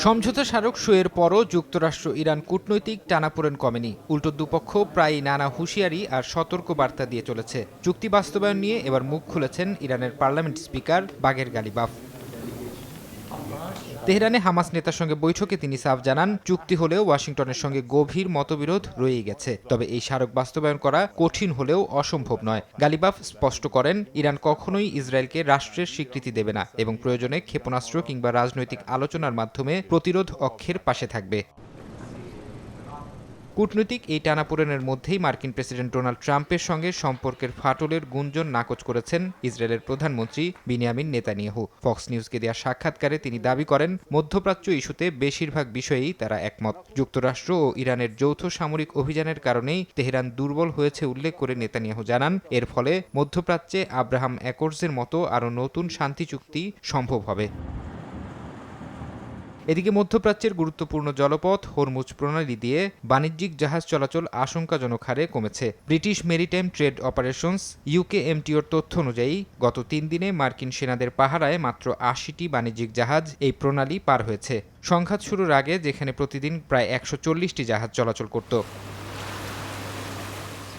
সমঝোতা স্মারক সইয়ের পরও যুক্তরাষ্ট্র ইরান কূটনৈতিক টানাপোড়েন কমেনি। উল্টো দুপক্ষ প্রায়ই নানা হুঁশিয়ারি আর সতর্ক বার্তা দিয়ে চলেছে। চুক্তি বাস্তবায়ন নিয়ে এবার মুখ খুলেছেন ইরানের পার্লামেন্ট স্পিকার বাগের গালিবাফ। তেহরানে হামাস নেতার সঙ্গে বৈঠকে তিনি সাফ জানান, চুক্তি হলেও ওয়াশিংটনের সঙ্গে গভীর মতবিরোধ রয়েই গেছে। তবে এই স্মারক বাস্তবায়ন করা কঠিন হলেও অসম্ভব নয়। গালিবাফ স্পষ্ট করেন, ইরান কখনোই ইসরায়েলকে রাষ্ট্রের স্বীকৃতি দেবে না এবং প্রয়োজনে ক্ষেপণাস্ত্র কিংবা রাজনৈতিক আলোচনার মাধ্যমে প্রতিরোধ অক্ষের পাশে থাকবে। কূটনৈতিক এই টানাপোড়েনের মধ্যেই মার্কিন প্রেসিডেন্ট ডোনাল্ড ট্রাম্পের সঙ্গে সম্পর্কের ফাটলের গুঞ্জন নাকচ করেছেন ইসরায়েলের প্রধানমন্ত্রী বিনিয়ামিন নেতানিয়াহু। ফক্স নিউজকে দেওয়া সাক্ষাৎকারে তিনি দাবি করেন, মধ্যপ্রাচ্য ইস্যুতে বেশিরভাগ বিষয়েই তারা একমত। যুক্তরাষ্ট্র ও ইরানের যৌথ সামরিক অভিযানের কারণেই তেহরান দুর্বল হয়েছে উল্লেখ করে নেতানিয়াহু জানান, এর ফলে মধ্যপ্রাচ্যে আব্রাহাম অ্যাকর্ডসের মতো আরও নতুন শান্তি চুক্তি সম্ভব হবে। এদিকে মধ্যপ্রাচ্যের গুরুত্বপূর্ণ জলপথ হরমুজ প্রণালী দিয়ে বাণিজ্যিক জাহাজ চলাচল আশঙ্কাজনক হারে কমেছে। ব্রিটিশ মেরিটাইম ট্রেড অপারেশনস ইউকেএমটিওর তথ্য অনুযায়ী গত 3 দিনে মার্কিন সেনাদের পাহারায় মাত্র ৮০টি বাণিজ্যিক জাহাজ এই প্রণালী পার হয়েছে। সংঘাত শুরুর আগে যেখানে প্রতিদিন প্রায় ১৪০টি জাহাজ চলাচল করত।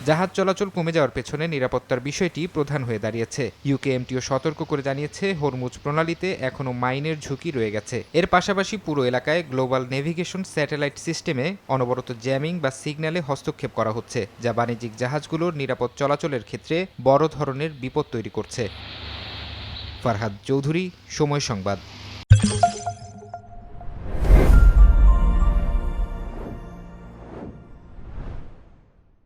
জাহাজ চলাচল কমে যাওয়ার পেছনে নিরাপত্তার বিষয়টি প্রধান হয়ে দাঁড়িয়েছে। ইউকেএমটিও সতর্ক করে জানিয়েছে, হরমুজ প্রণালীতে এখনও মাইনের ঝুঁকি রয়ে গেছে। এর পাশাপাশি পুরো এলাকায় গ্লোবাল নেভিগেশন স্যাটেলাইট সিস্টেমে অনবরত জ্যামিং বা সিগন্যালে হস্তক্ষেপ করা হচ্ছে, যা বাণিজ্যিক জাহাজগুলোর নিরাপদ চলাচলের ক্ষেত্রে বড় ধরনের বিপদ তৈরি করছে। ফারহাদ চৌধুরী, সময় সংবাদ।